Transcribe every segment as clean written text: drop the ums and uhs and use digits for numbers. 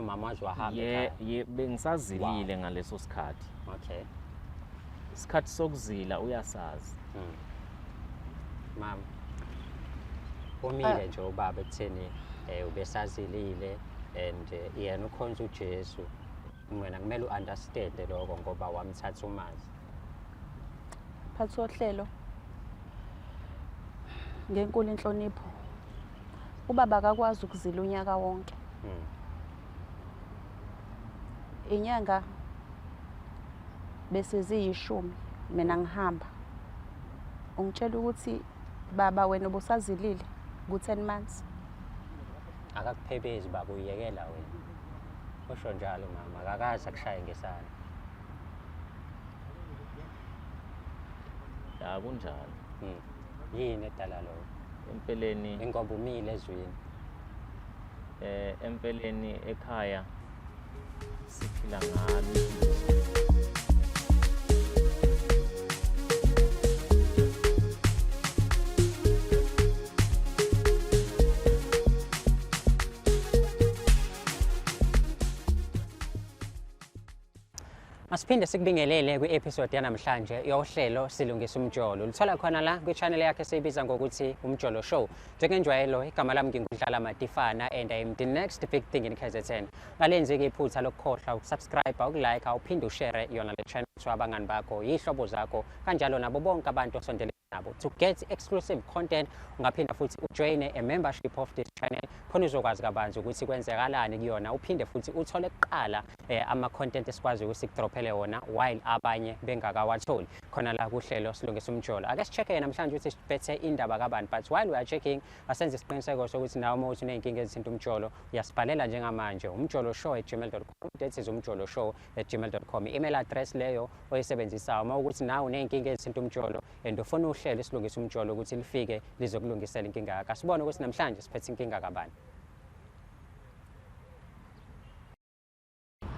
umama wazi wahamba ekhaya. Bengisazilile ngaleso sikhathi. Okay. Isikhathi sokuzila uyasazi. Mama. Umile nje ubaba ekutheni ubesazilile and yena ukhonza uJesu. Mina kumele uunderstand lokho ngoba wamthatha umazi. Phatho hlelo. Ngenkulu inhlonipho. Ubaba akakwazi ukuzila unyaka wonke. Inyanga bese ziyishumi mina ngihamba. Ungitshela ukuthi baba wena ubusazilile ku10 months. Akakuphebezi baba uyekela wena. Usho njalo mama akakazi akushaye ngesandla. Ya kunjalo. Yini edala lo? Empeleni ingoba umile ezweni. Empeleni ekhaya siphila ngalo. Asiphinde sikubingelele kwi-episode yanamhlanje yohlelo silungisa umjolo. Lithola khona la kwi-channel yakhe esiyibiza ngokuthi Umjolo Show. Njengenjwayelo igama lami ngingudlala Matifana and I am the next big thing in KZN. Ngalenze-ke iphutha lokukhohlwa ukusubscribe, ukulike, uphinde ushare yona le channel abangani bakho, yihlobo zakho, kanjalo nabo bonke abantu osondelene nabo. To get exclusive content ungaphinda futhi ujoin a membership of this channel khona uzokwazi kabanzi ukuthi kwenzekalani kuyona, uphinde futhi uthole kuqala ama content esikwazi ukusikudrophele wona while abanye bengakawatholi khona la kuhlelo silungisa umjolo. Ake sicheke namhlanje ukuthi sibethe indaba kabani, but while we are checking asenze isiqiniseko sokuthi nawe uma uthi uneyinkinga ezithinta umjolo uyasibhalela njengamanje umjoloshow@gmail.com. that is umjoloshow@gmail.com. email address leyo oyisebenzisayo uma ukuthi nawe uneyinkinga ezithinta umjolo and ufuna uhlelo silungisa umjolo ukuthi lifike lizokulungisela inkinga yakho. Asibone ukuthi namhlanje siphethe inkinga kabani.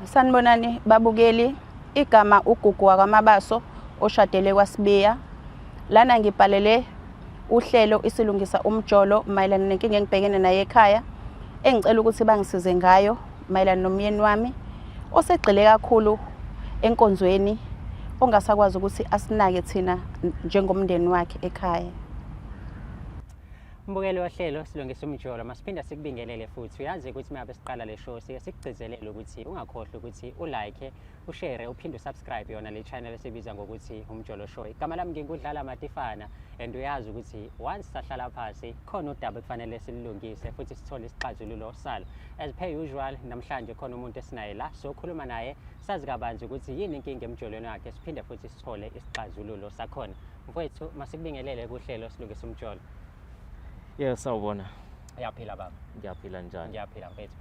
Sanibonani babukeli, igama uGugu wakwaMabaso oshadele kwaSibiya. Lana ngibhalele uhlelo isilungisa umjolo mayelana nenkinga engibhekene naye ekhaya engicela ukuthi bangisize ngayo mayelana nomyeni wami osegxile kakhulu enkonzweni ongasakwazi ukuthi asinake thina njengomndeni wakhe ekhaya. Mbukeli wahlelo silungisa umjolo, masiphinda sikubingelele futhi. Uyazi ukuthi mabe siqala le show siye sikugcizelele ukuthi ungakhohlwa ukuthi ulike, ushare, uphinde usubscribe yona le channel esibiza ngokuthi Umjolo Show. Igama lami ngingudlala Matifana and uyazi ukuthi once sahlala phansi khona udaba ekufanele silungise futhi sithole isixazululo salo. As per usual namhlanje khona umuntu esinaye la sokhuluma naye sazi kabanzi ukuthi yini inkinga emjolweni wakhe, siphinde futhi sithole isixazululo sakhona. Mfowethu masikubingelele kuhlelo silungisa umjolo. Sawubona. Uyaphila baba? Ngiyaphila njani? Ngiyaphila mfethu.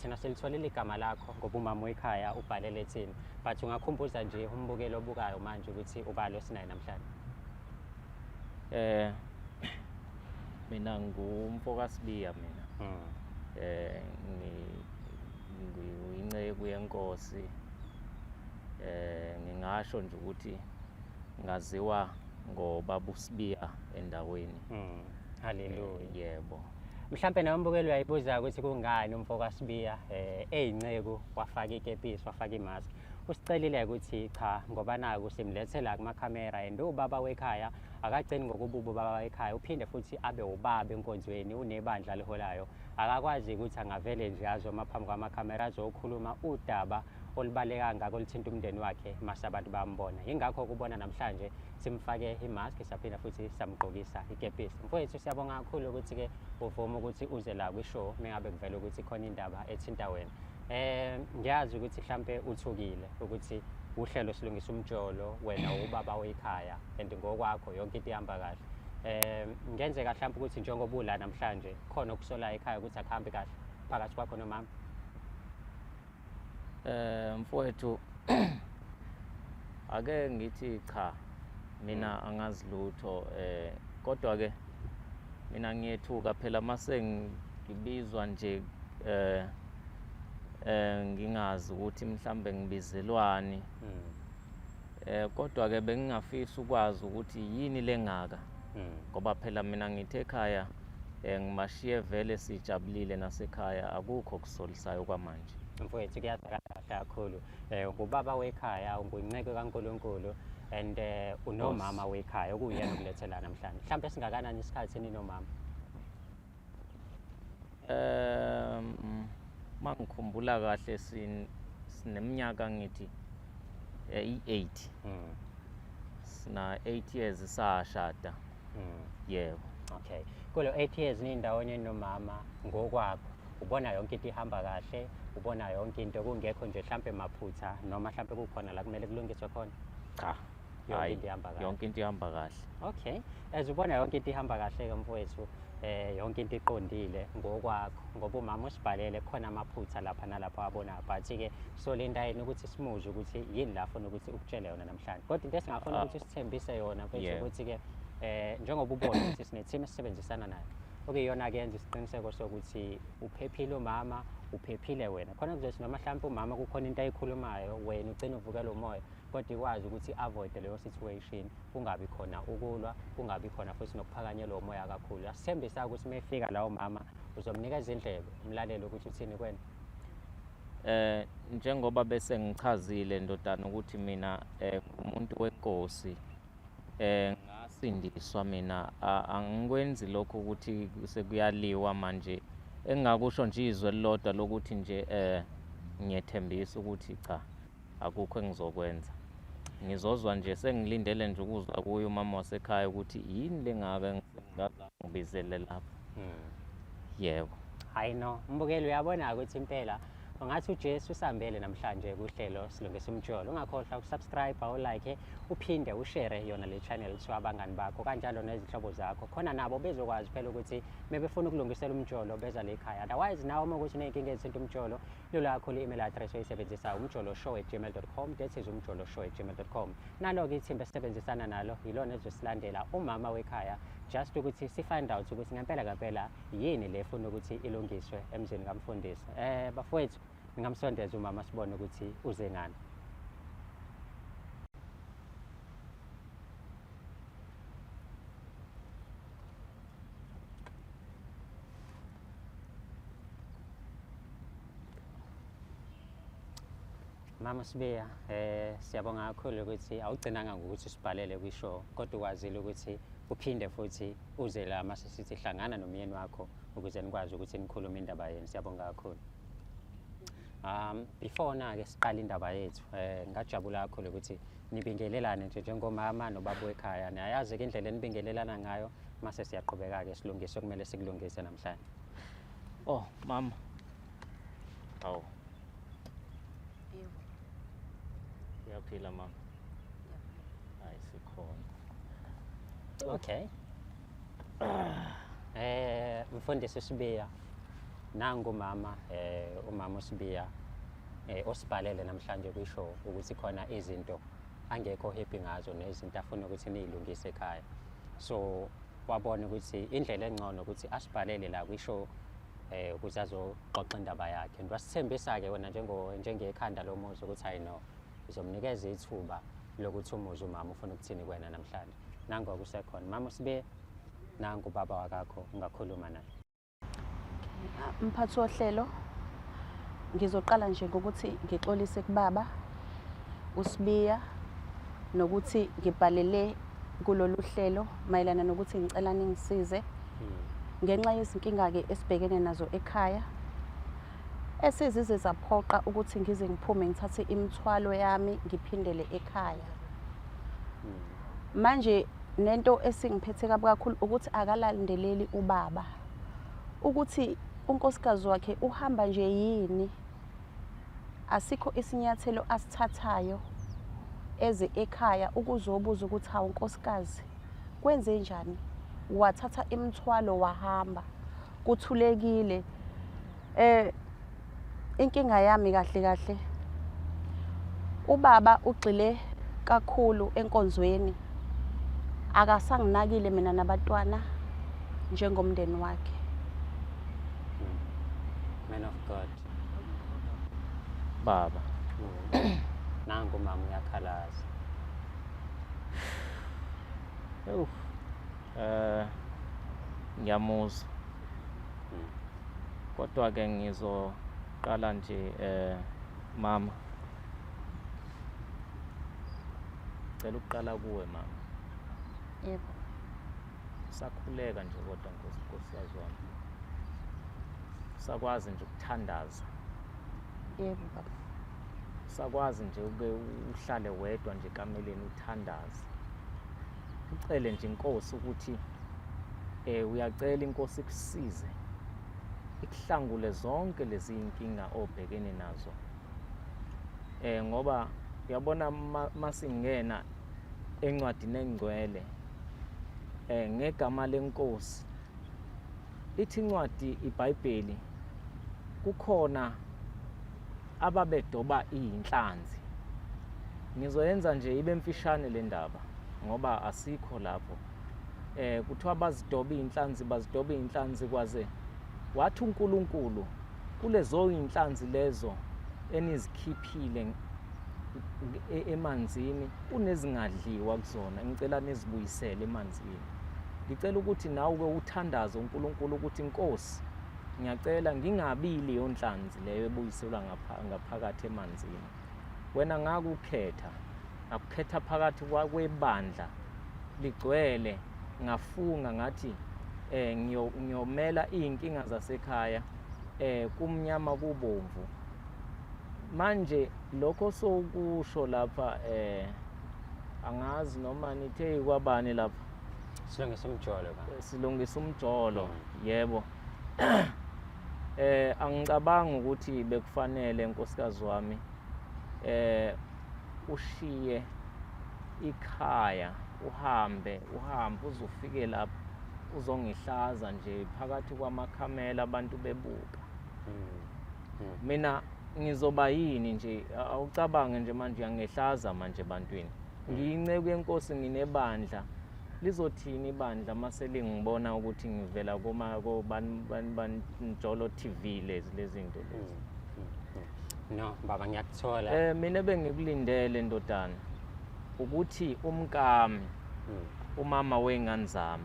Thina silitholile igama lakho ngoba umama wekhaya ubhalele thina, but ungakhumbuza nje umbukelo obukayo manje ukuthi ubalo esinayo namhlanje. Mina ngumfo kaSibiya mina. Ngiyinceku yenkosi. Ngingasho nje ukuthi ngaziwa ngobaba uSibiya endaweni. Hallelujah. Yebo. Mhlambe nawe umbukelo uyayibuza ukuthi kungani umfo kaSibiya eyinceku wafaka ikepisi wafaka imask. Usicelile ukuthi cha ngoba naku simlethela kuma camera and ubaba wekhaya akagcini ngokububa ubaba wekhaya, uphinde futhi abe ubaba enkonzweni, unebandla leholayo. Akakwazi ukuthi angavele nje azo maphambi kwama camera azokhuluma udaba olubaleka ngako olithinta umndeni wakhe mase abantu bambona. Ingakho kubona namhlanje simfake imask saphinda futhi samgqokisa ikepisi. Mfowethu siyabonga kakhulu ukuthi ke uvuma ukuthi uze la kwishow mengabe kuvela ukuthi khona indaba ethinta wena. Ngiyazi ukuthi mhlambe uthukile ukuthi uhlelo silungisa umjolo wena ubaba wekhaya and ngokwakho yonke into ihamba kahle. Ngenzeka mhlambe ukuthi njengoba ula namhlanje khona ukusola ekhaya ukuthi akuhambi kahle phakathi kwakho nomama. Mfowethu ake ngithi cha mina angazi lutho, kodwa ke mina ngiyethuka phela mase ngibizwa nje ngingazi ukuthi mhlambe ngibizelwani. Kodwa ke bengingafisa ukwazi ukuthi yini lengaka ngoba phela mina ngithe ekhaya ngimashiye vele sijabulile nasekhaya, akukho okusolisayo kwamanje. Mfowethu kuyazwakala kahle kakhulu. Ubaba wekhaya, ungunceke kaNkulunkulu and unomama wekhaya okuyena okulethela namhlanje. Mhlawumbe singakanani isikhathi ninomama? Mangikhumbula kahle sineminyaka ngithi i-8. Sina 8 years sashada. Yebo. Okay. Kulo 8 years nindawonye nomama ngokwakho. Ubona yonke into ihamba kahle, ubona yonke into kungekho nje mhlambe maphutha noma mhlambe kukhona la kumele kulungiswe khona? Cha. Yonke into ihamba kahle. Yonke into ihamba kahle. Okay. Ubona yonke into ihamba kahle ke mfowethu. Yonke into iqondile ngokwakho ngoba umama usibhalele khona amaphutha lapha nalapha wabona but ke so le ndayini ukuthi simuzwe ukuthi yini la ufuna ukuthi ukutshele yona namhlanje kodwa into esingafuna ukuthi sithembise yona mfethu ukuthi ke njengoba ubona ukuthi sine team esisebenzisana nayo okuyiyona ke yenza isiqiniseko sokuthi uphephile umama uphephile wena khona kuzothi noma mhlawumbe umama kukhona into ayikhulumayo wena ugcina uvukela umoya kodwa ikwazi ukuthi avoid leyo situation kungabi khona ukulwa kungabi khona futhi nokuphakanyelwa umoya kakhulu asithembisa ukuthi mayefika la umama uzomnikeza indlebe umlalelo ukuthi uthini kwena njengoba bese ngichazile ndodana ukuthi mina umuntu wenkosi ngasindiswa mina angikwenzi lokho ukuthi sekuyaliwa manje engakusho nje izwe lodwa lokuthi nje ngiyethembisa ukuthi cha akukho engizokwenza ngizozwa nje sengilindele nje ukuzwa kuye umama wasekhaya ukuthi yini lengabe ngibizele lapha yebo hayi no mbukeli uyabona ukuthi impela ungathi uJesu usambele namhlanje kuhlelo silungisa umjolo ungakhohlwa ukusubscribe ulike uphinde ushare yona le channel to abangani bakho kanjalo nezihlobo zakho khona nabo bezokwazi phela ukuthi mebefuna ukulungisela umjolo beza le ekhaya otherwise nawe uma ukuthi uneyinkinga ezithinta umjolo lula yakho le-email address oyisebenzisa umjoloshow@gmail.com that is umjoloshow@gmail.com nalo-ke ithimba esisebenzisana nalo yilona ezosilandela umama wekhaya just ukuthi si-find out ukuthi ngempela yini le efuna ukuthi ilungiswe emzini kamfundisi bafowethu ningamsondeza umama sibone ukuthi uze ngani Mama Sibiya siyabonga kakhulu ukuthi awugcinanga ngokuthi sibhalele kwishow kodwa ukwazile ukuthi uphinde futhi uze la mase sithi hlangana nomyeni wakho ukuze nikwazi ukuthi nikhulume indaba yenu siyabonga kakhulu before na-ke siqala indaba yethu ngajabula kakhulu ukuthi nibingelelane nje njengomama nobaba wekhaya niyayazi-ke indlela enibingelelana ngayo mase siyaqhubeka-ke silungise okumele sikulungise namhlanje oh mama awu uyaphila mama hayi sikhona okay mfundisi Sibiya nangu mama umama uSibiya osibhalele namhlanje kwishow ukuthi khona izinto angekho happy ngazo nezinto afuna ukuthi niyilungise ekhaya so wabona ukuthi indlela engcono ukuthi asibhalele la kwishow ukuze azoxoxa indaba yakhe wasithembisa-ke wena njengekhanda lomuzi ukuthi hayi no uzomnikeza ithuba lokuthi umuzi umama ufuna ukuthini kwena namhlanje nangu kusekhona mama uSibiya nangu baba wakakho ungakhuluma naye mphathi wohlelo ngizoqala nje ngokuthi ngixolise kubaba uSibiya nokuthi ngibhalele kulolu hlelo mayelana nokuthi ngicela ningisize ngenxa yezinkinga-ke esibhekene nazo ekhaya esizize zaphoqa ukuthi ngize ngiphume ngithathe imithwalo yami ngiphindele ekhaya manje nento esingiphethe kabi kakhulu ukuthi akalandeleli ubaba ukuthi unkosikazi wakhe uhamba nje yini asikho isinyathelo asithathayo eze ekhaya ukuzobuza ukuthi hawu nkosikazi kwenze njani wathatha imithwalo wahamba kuthulekile inkinga yami kahle ubaba ugxile kakhulu enkonzweni akasanginakile mina nabantwana njengomndeni wakhe man of God baba nangu mama uyakhalaza ngiyamuzwa Kodwa ke ngizoqala nje mama. Cela ukuqala kuwe mama. Yebo. Sakhuleka nje kodwa Nkosikazi wami. Sakwazi nje ukuthandaza. Yebo baba. Sakwazi nje uhlale wedwa nje kameleni uthandaze. Ucele nje inkosi ukuthi uyacela inkosi ikusize. Ikuhlangule zonke lezi inkinga obhekene nazo. Ngoba uyabona masingena encwadini engcwele ngegama lenkosi ithi incwadi iBhayibheli kukhona ababedoba inhlanzi. Ngizoyenza nje ibe mfishane le ndaba ngoba asikho lapho. Kuthiwa bazidoba inhlanzi kwaze wathi uNkulunkulu kulezo inhlanzi lezo enizikhiphile emanzini kunezingadliwa kuzona, ngicela nizibuyisele emanzini. Ngicela ukuthi nawe uthandaze uNkulunkulu ukuthi Nkosi ngiyacela ngingabili yonhlanzi leyo ebuyiselwa ngaphakathi emanzini. Wena ngakukhetha phakathi kwebandla ligcwele, ngafunga ngathi ngiyomela inkinga zasekhaya kumnyama kubomvu. Manje lokho sokusho lapha angazi noma nithe kwabani lapha Silungisa umjolo baba. Silungisa umjolo. Yebo. Angicabangi ukuthi bekufanele Nkosikazi wami ushiye ikhaya uhambe uzofike lapha uzongihlaza nje phakathi kwamakhamela abantu bebuka. Mina ngizoba yini nje, awucabange nje manje uyangehlaza manje ebantwini. Ngiyinceku yenkosi, nginebandla. Lizothini ibandla mase lingibona ukuthi ngivela Njolo TV lezi zinto lezi. No baba ngiyakuthola. Mina bengikulindele ndodana ukuthi umkami umama wengane zami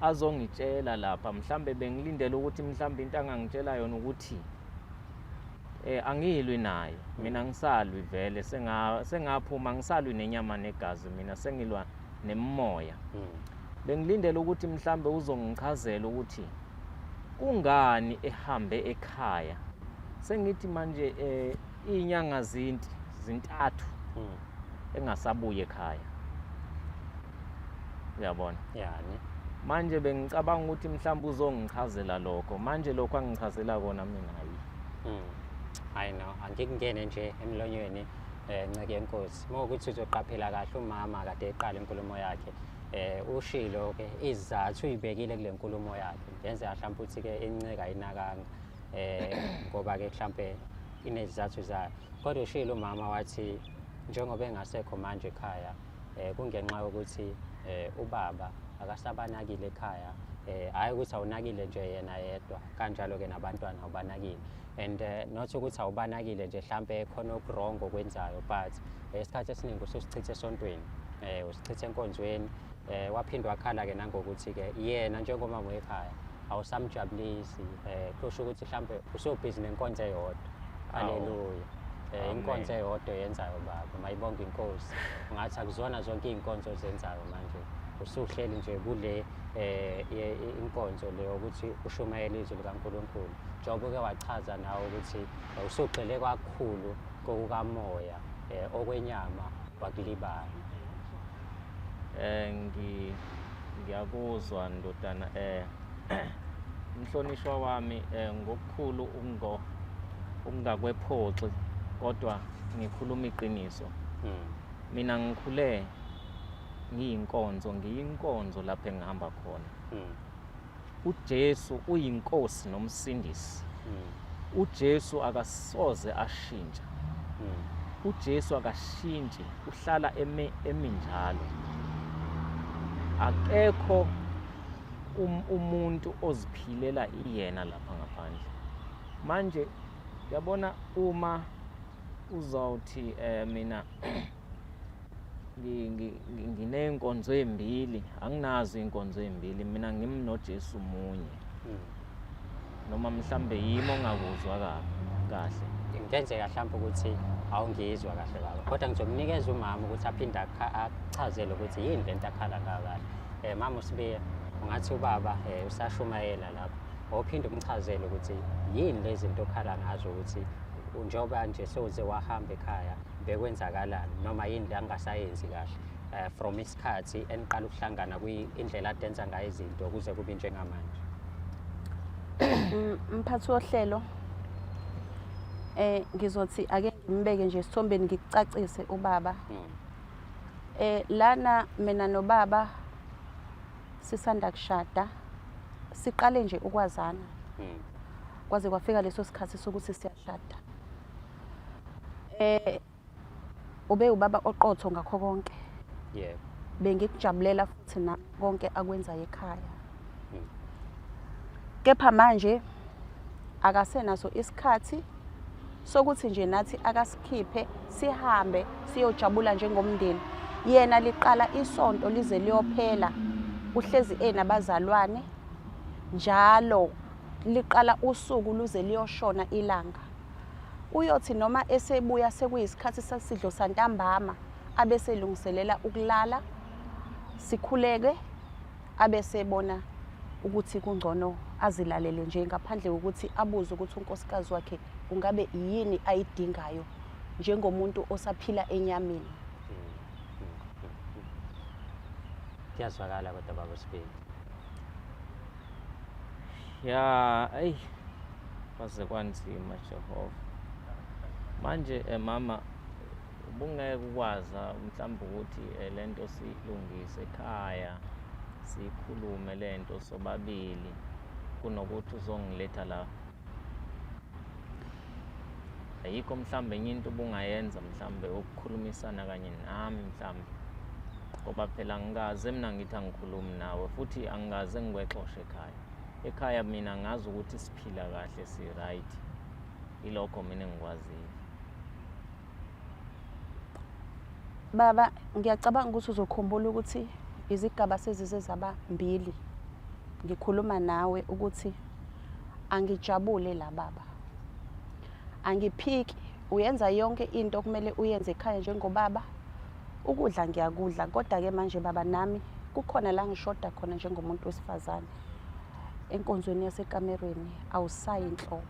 azongitshela lapha. Mhlambe bengilindele ukuthi mhlambe into angangitshela yona ukuthi angilwi naye. Mina ngisalwi vele, sengaphuma, ngisalwi nenyama negazi, mina sengilwa nemoya. Bengilindele ukuthi mhlambe uzongichazela ukuthi kungani ehambe ekhaya. Sengithi manje inyanga zintathu engasabuye ekhaya. Uyabona? Yani. Manje bengicabanga ukuthi mhlambe uzongichazela lokho. Manje lokho angichazela kona mina hayi. I know, angikungene nje emlonyweni nceke yenkosi. Mawukuthi uzoqaphela kahle umama kade eqala inkulumo yakhe. Ushilo ke izathu uyibekile kule nkulumo yakhe. Ngenza mhlawumbe uthi ke inceka ayinakanga. Ngoba ke mhlambe inezizathu zayo. Kodwa ushilo umama wathi njengoba engasekho manje ekhaya kungenxa yokuthi ubaba akasabanakile ekhaya. Hayi ukuthi awunakile nje yena yedwa, kanjalo ke nabantwana awubanakile. And not ukuthi awubanakile nje mhlambe khona okurongo okwenzayo, but isikhathi esiningi ususichithe esontweni, usichithe enkonzweni. Waphindwa wakhala ke nangokuthi ke yena njengomama wekhaya awusamjabulisi. Kusho ukuthi mhlambe usobhizi nenkonzo eyodwa. Haleluya. Inkonzo eyodwa yenzayo baba, mayibonge inkosi. Ngathi akuzona zonke inkonzo zenzayo manje. Usuhleli nje kule inkonzo leyo ukuthi ushumayele izwi likaNkulunkulu. Njengoba ke wachaza nawe ukuthi usugxile kakhulu kokukamoya, okwenyama wakulibala. Ngiyakuzwa ndodana. Umhlonishwa wami ngokukhulu ungakwephoxi, kodwa ngikhuluma iqiniso. Mina ngikhule ngiyinkonzo lapho engihamba khona. uJesu uyinkosi nomsindisi. uJesu akasoze ashintsha. uJesu akashintshi, uhlala eminjalo. Akekho umuntu oziphilela iyena lapha ngaphandle. Manje yabona uma uzawuthi mina nginenkonzo ezimbili, anginazo inkonzo ezimbili, mina ngimnoJesu munye. noma mhlambe yimo ongakuzwa kahle. Kungenzeka mhlawumbe ukuthi awungizwa kahle baba, kodwa ngizomnikeza umama ukuthi aphinde achazele ukuthi yini lento akhala ngayo kahle. Mama uSibiya, ungathi ubaba usashumayela lapho, awuphinde umchazele ukuthi yini lezi zinto okhala ngazo, ukuthi njengoba nje sewuze wahamba ekhaya bekwenzakalani, noma yini le angasayenzi kahle from isikhathi eniqala ukuhlangana indlela adenza ngayo izinto ukuze kube njengamanje. Mphathi wohlelo, ngizothi ake ngimbeke nje esithombeni ngikucacise ubaba. Lana mina nobaba sisanda kushada, siqale nje ukwazana. Kwaze kwafika leso sikhathi sokuthi siyashada. Ube ubaba oqotho ngakho konke. Yebo. Bengikujabulela futhi na konke akwenzayo ekhaya. Kepha manje akasenaso isikhathi sokuthi nje nathi akasikhiphe sihambe siyojabula njengomndeni. Yena liqala isonto lize liyophela uhlezi enabazalwane, njalo liqala usuku luze liyoshona ilanga. Uyothi noma esebuya sekuyisikhathi sasidlo santambama abeselungiselela ukulala, sikhuleke abesebona ukuthi kungcono azilalele nje ngaphandle kokuthi abuze ukuthi unkosikazi wakhe ungabe yini ayidingayo njengomuntu osaphila enyameni. Kuyazwakala kodwa baba uSibiya. Ya, kwaze kwanzima Jehova. Manje mama ubungeke ukwaza mhlawumbe ukuthi lento silungise ekhaya, sikhulume lento sobabili kunokuthi uzongiletha la. Ayikho mhlawumbe enye into ubungayenza mhlawumbe ukukhulumisana kanye nami mhlawumbe, ngoba phela ngikaze mina ngithi angikhulumi nawe futhi angikaze ngikwexoshe ekhaya. Ekhaya mina ngazi ukuthi siphila kahle, si right. Ilokho mina engikwaziyo. Baba, ngiyacabanga ukuthi uzokhumbula ukuthi izigaba sezize zaba 2. Ngikhuluma nawe ukuthi angijabule la baba. Angiphiki, uyenza yonke into okumele uyenze ekhaya njengobaba. Ukudla ngiyakudla, kodwa ke manje baba nami kukhona la ngishoda khona njengomuntu wesifazane. Enkonzweni yasekamerweni awusayi inhlobo.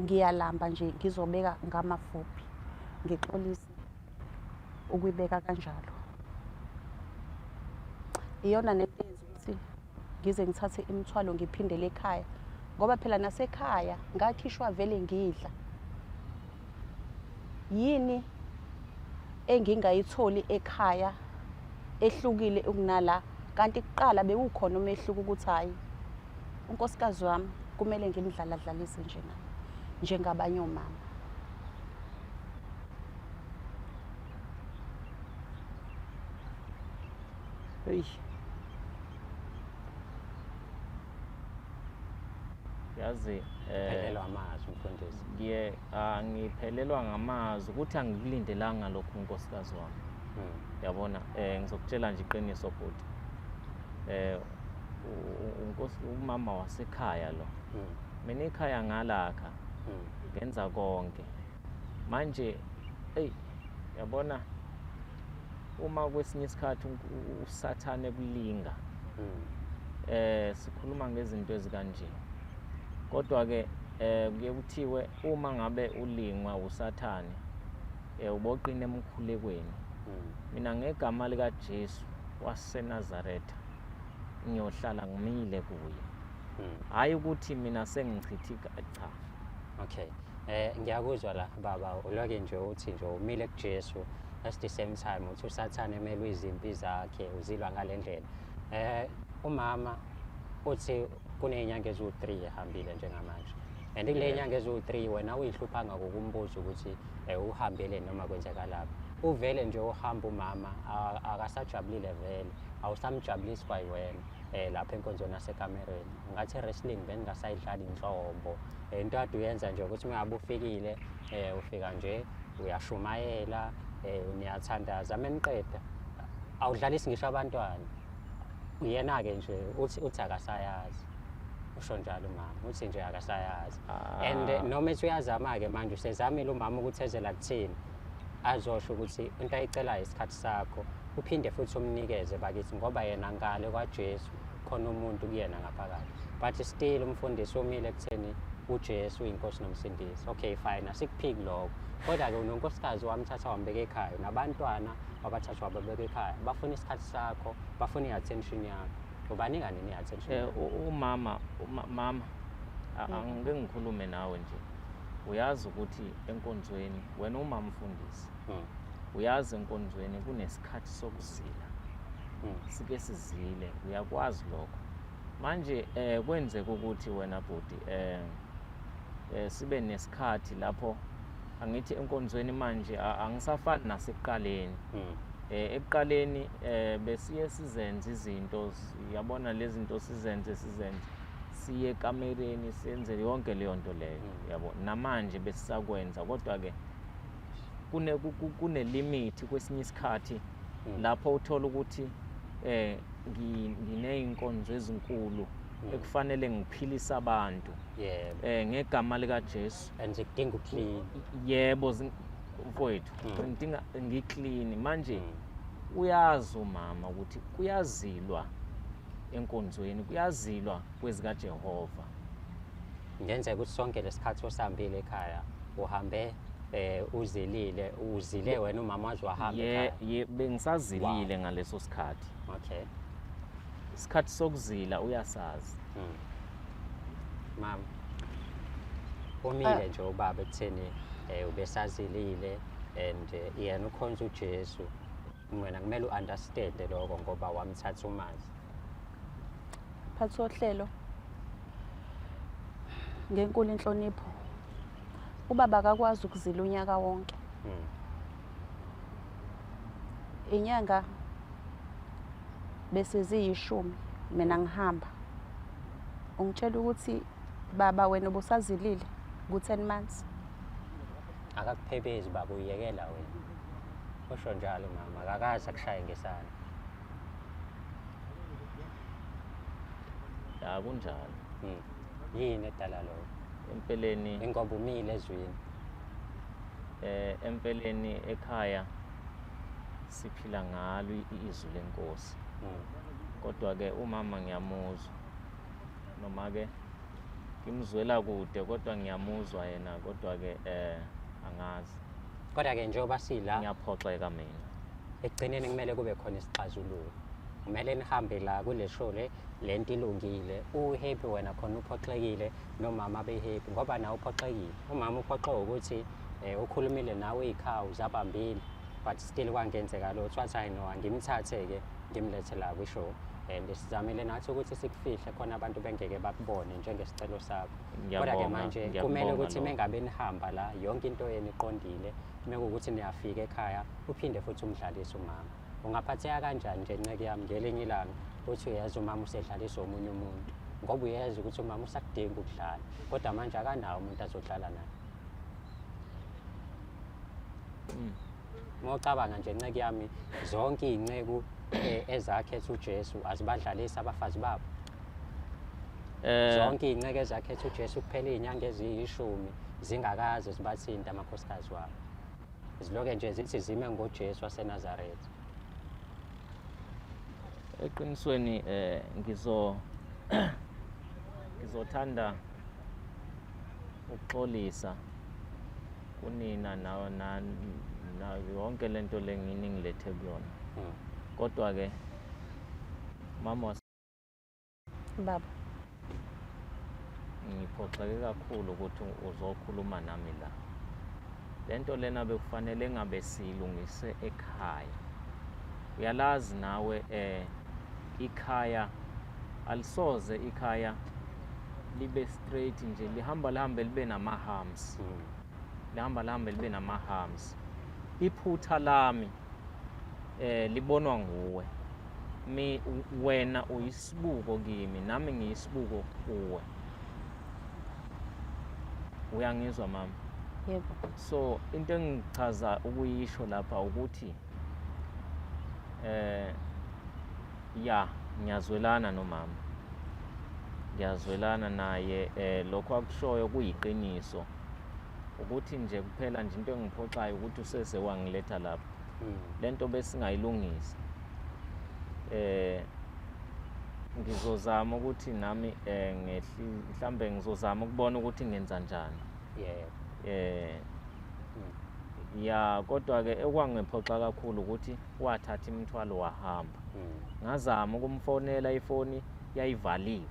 Ngiyalamba nje ngizobeka ngamafuphi, ngixolisa ukuyibeka kanjalo. Iyona nento ukuthi ngize ngithathe imithwalo ngiphindele ekhaya, ngoba phela nasekhaya ngakhishwa vele ngidla. Yini engingayitholi ekhaya ehlukile ukunala, kanti kuqala bewukhona umehluko ukuthi hayi unkosikazi wami kumele ngimdlaladlalise nje na njengabanye omama. Yazi Phelelwa amazwi mfundisi. Ngiphelelwa ngamazwi ukuthi angikulindelanga lokhu unkosikazi wami. Yabona, ngizokutshela nje iqiniso futhi. Umama wasekhaya lo. Mina ekhaya ngalakha. Ngenza konke. Manje yabona, uma kwesinye isikhathi usathane kulinga. Sikhuluma ngezinto ezikanje. Kodwa ke kuye kuthiwe uma ngabe ulingwa usathane uboqina emkhulekweni. Mina ngegama lika Jesu waseNazaretha ngiyohlala ngimile kuye. Hayi ukuthi mina sengichithika cha. Okay. Ngiyakuzwa la baba, uloke nje uthi nje umile kuJesu, at the same time uthi usathane emelwe izimpi zakhe, uzilwa ngalendlela. Umama uthi kunezinyanga ezu3 ehambile njengamanje. And kule nyanga ezu3 wena uyihluphanga ngokumbuza ukuthi uhambele noma kwenzeka lapha. Uvele nje uhamba umama akasajabulile vele, awusamjabulisi kwayiwena lapha enkonzweni nasekamereni. Ngathi wrestling bengingasayidlali inhlobo. Into ade uyenza nje ukuthi ungabe ufikile ufika nje uyashumayela, niyathandaza meniqeda. Awudlalisi ngisho abantwana. Uyena ke nje uthi akasayazi. usho njalo umama uthi nje akasayazi. And noma ethi uyazama-ke manje usezamile umama ukuthi eze la kuthini azosho ukuthi into ayicelayo isikhathi sakho uphinde futhi umnikeze bakithi ngoba yena ngale kwaJesu khona umuntu kuyena ngaphakathi. But still umfundisi umile ekutheni uJesu uyinkosi nomsindisi. Okay fine asikuphiki lokho. Kodwa-ke unonkosikazi wamthatha wambeka ekhaya nabantwana wabathatha wababeka ekhaya bafuna isikhathi sakho bafuna i-attention yakho. Ubanika nini i-attention yakho? Umama angike ngikhulume nawe nje. Uyazi ukuthi enkonzweni wena uma mfundisi uyazi enkonzweni kunesikhathi sokuzila. Sike sizile uyakwazi lokho. Manje kwenzeka ukuthi wena bhuti sibe nesikhathi lapho angithi enkonzweni manje angisafani nasekuqaleni. Ekuqaleni besiye sizenze izinto yabona lezi zinto sizenze siye ekamereni senze yonke leyo nto leyo yabo namanje besisakwenza kodwa ke kune limit kwesinye isikhathi lapho uthola ukuthi ngineyinkonzo ezinkulu ekufanele ngiphilise abantu ngegama lika Jesu and zikudinga ukuclean. Yebo mfowethu ngidinga ngiclean manje. Uyazi umama ukuthi kuyazilwa enkonzweni kuyazilwa kwezika Jehova. Ngenzeka ukuthi sonke lesikhathi osihambile ekhaya uhambe uzilile uzile wena umama wazi wahamba ekhaya. Bengisazilile ngaleso sikhathi. Okay. Isikhathi sokuzila uyasazi. Mama umile nje ubaba ekutheni ubesazilile and yena ukhonza uJesu. Wena kumele u-understand lokho ngoba wamthatha umazi. Phathi ohlelo ngenkulu inhlonipho ubaba akakwazi ukuzila unyaka wonke. Inyanga bese ziyishumi mina ngihamba ungitshela ukuthi baba wena ubusazilile ku-10 months. Akakuphebezi baba uyekela wena. Usho njalo mama akakazi akushaye ngesandla. Ya kunjalo. Yini edala lokho? Empeleni ingoba umile ezweni. Empeleni ekhaya siphila ngalo izwi lenkosi. Kodwa ke umama ngiyamuzwa noma ke ngimzwela kude kodwa ngiyamuzwa yena kodwa ke angazi. Kodwa ke njengoba sila ngiyaphoxeka mina. Ekugcineni kumele kube khona isixazululo. Kumele nihambe la kule show lento ilungile uhappy wena khona uphoxekile nomama behappy ngoba nawe uphoxekile. Umama uphoxeka ukuthi ukhulumile nawe ikhawu zabambile but still kwangenzeka lotho wathi ayino ngimthathe ke ngimlethe la kwishow and sizamile nathi ukuthi sikufihle khona abantu bengeke bakubone njengesicelo sakho. Kodwa ke manje kumele ukuthi mengabe nihamba la yonke into yeni iqondile mekuwukuthi niyafika ekhaya uphinde futhi umdlalise umama. Ungaphatheka kanjani nje nceke yami ngelinye ilanga uthi uyazi umama usedlalisa omunye umuntu ngoba uyazi ukuthi umama usakudinga ukudlala kodwa manje akanawo umuntu azodlala naye. Ngocabanga nje nceke yami zonke izinceku ezakhetha uJesu azibadlalisa abafazi babo. Zonke izinceku ezakhetha uJesu kuphela izinyanga eziyishumi zingakaze zibathinta amakhosikazi wabo. Ziloke nje zithi zime ngoJesu waseNazaretha. Eqinisweni ngizothanda ukuxolisa kunina na yonke lento lengini ngilethe kuyona. Kodwa ke mama baba ngiphoxeke kakhulu ukuthi uzokhuluma nami la. Lento lena bekufanele ngabe silungise ekhaya. Uyalazi nawe ikhaya alisoze ikhaya libe straight nje lihamba libe nama-humps. Lihamba libe nama-humps. Iphutha lami libonwa nguwe. Wena uyisibuko kimi nami ngiyisibuko kuwe. Uyangizwa mama? Yebo. So into engichaza ukuyisho lapha ukuthi ya ngiyazwelana nomama ngiyazwelana naye lokho akushoyo kuyiqiniso ukuthi nje kuphela nje into engiphoxayo ukuthi usese wangiletha lapha lento besingayilungisa ngizozama ukuthi nami mhlambe ngizozama ukubona ukuthi ngenza njani ya kodwa ke ekwangiphoxa kakhulu ukuthi wathatha imithwalo wahamba ngazama ukumfonela ifoni yayivaliwe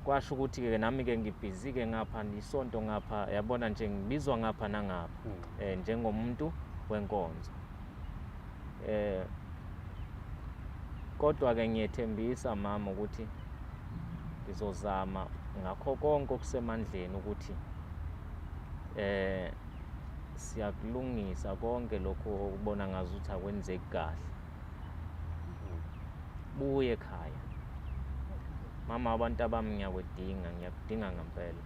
kwasho ukuthi ke nami ke ngibhizi ke ngapha nisonto ngapha yabona nje ngibizwa ngapha nangapha njengomuntu wenkonzo kodwa ke ngiyethembisa mama ukuthi ngizozama ngakho konke okusemandleni ukuthi siyakulungisa konke lokho ukubona ngazuthi akwenzeki kahle buye ekhaya mama abantu abami ngiyakudinga ngempela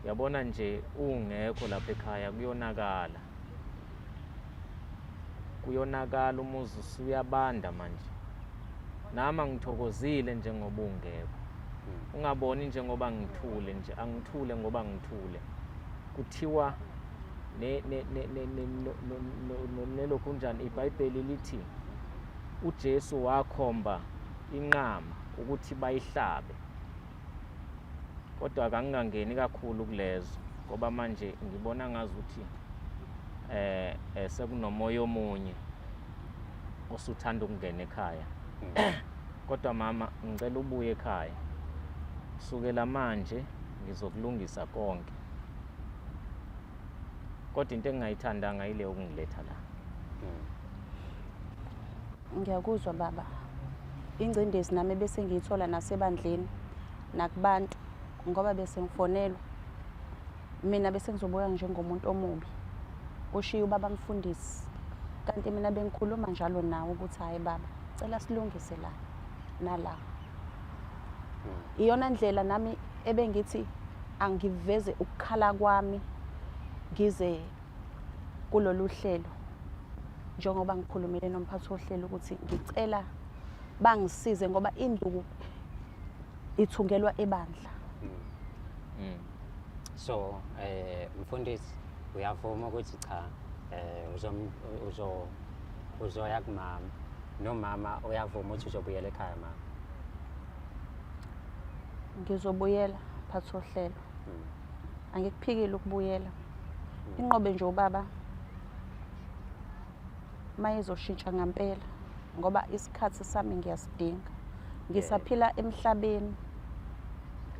yabona nje ungekho lapha ekhaya kuyonakala umuzi usuyabanda manje nama ngithokozile njengoba ungekho ungaboni njengoba ngithule nje angithule ngoba ngithule kuthiwa nelokhu njani iBhayibheli lithi uJesu wakhomba inqama ukuthi bayihlabe kodwa akangangeni kakhulu kulezo ngoba manje ngibona ngazuthi sekunomoya omunye osuthanda ukungena ekhaya kodwa mama ngicela ubuye ekhaya kusukela manje ngizokulungisa konke kodwa into engingayithandanga ile ukungiletha la ngiyakuzwa baba ingcindezi nami bese ngiyithola nasebandleni nakubantu ngoba bese ngifonelwa mina bese ngizobuya njengomuntu omubi ushiya ubaba mfundisi kanti mina bengikhuluma njalo nawe ukuthi hayi baba cela silungise la nala iyona ndlela nami ebengithi angiveze ukukhala kwami ngize kulolu hlelo njengoba ngikhulumile nomphathi wohlelo ukuthi ngicela bangisize ngoba induku ithungelwa ebandla so mfundisi uyavuma ukuthi cha uzoya kumama nomama uyavuma ukuthi uzobuyela ekhaya mama ngizobuyela mphathi wohlelo angikuphikile ukubuyela inqobe nje ubaba mayezoshintsha ngempela ngoba isikhathi sami ngiyasidinga ngisaphila emhlabeni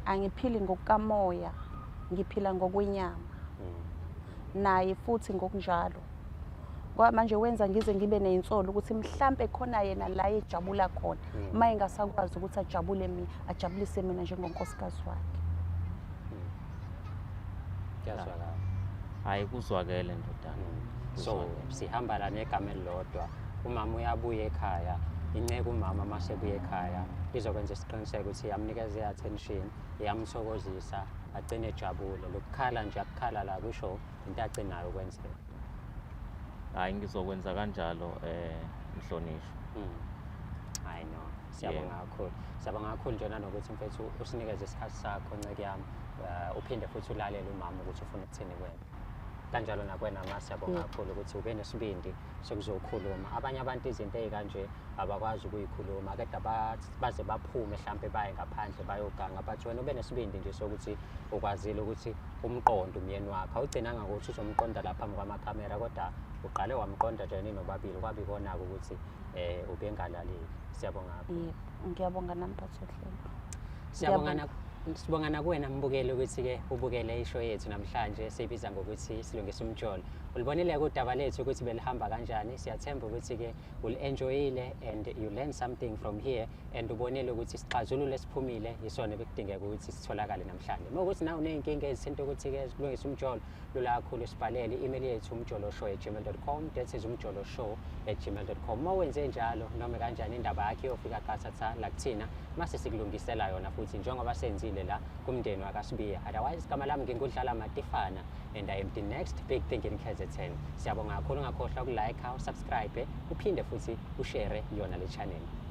angiphili ngokukamoya ngiphila ngokwenyama naye futhi ngokunjalo ngoba manje wenza ngize ngibe nezinsolo ukuthi mhlambe khona yena la ejabula khona maye ngasakwazi ukuthi ajabulise mina njengonkosikazi wakhe kuyazwakala hayi kuzwakele ndodana so sihamba la negama elilodwa umama uyabuya ekhaya inceke umama masebuya ekhaya izokwenza isiqiniseko ukuthi iyamnikeza i-attention iyamthokozisa agcine ejabule lokukhala nje akukhala la kusho into agcinayo ukwenzeka hayi ngizokwenza kanjalo mhlonishwa hayi no siyabonga kakhulu siyabonga kakhulu njena nokuthi mfethu usinikeze isikhathi sakho nceke yami uphinde futhi ulalele umama ukuthi ufuna ukuthini kuwena kanjalo nakwena masiyabonga kakhulu ukuthi ube nesibindi sokuzokhuluma abanye abantu izinto ezikanje abakwazi ukuyikhuluma kodwa baze baphume mhlambe baye ngaphandle bayoganga but wena ube nesibindi nje sokuthi ukwazile ukuthi umqondo umyeni wakhe awugcinanga ukuthi uzomqonda lapha phambi kwamakhamera kodwa uqale wamqonda nje ninobabili kwabikona ukuthi ubengalaleli siyabonga kakhulu ngiyabonga namphathi wohlelo sibongana kuwena mbukeli ukuthi-ke ubukele isho yethu namhlanje siyibiza ngokuthi silungise umjolo ulibonile udaba lethu ukuthi belihamba kanjani siyathemba ukuthi-ke ul-enjoyile and you learn something from here and ubonile ukuthi isixazululo esiphumile yisona bekudingeka ukuthi sitholakale namhlanje uma ukuthi nawe uney'nkinga ezithinta ukuthi-ke silungise umjolo lula kakhulu sibhalele i-email yethu umjoloshow@gmail.com that is umjoloshow@gmail.com uma wenze njalo noma kanjani indaba yakhe iyofika qathatha la kuthina mase sikulungisela yona futhi njengoba senzile la kumndeni wakwaSibiya otherwise igama lami ngingudlala Matifana and I am the next big thing in KZN siyabonga kakhulu ungakhohlwa ukulike usubscribe uphinde futhi ushare yona le channel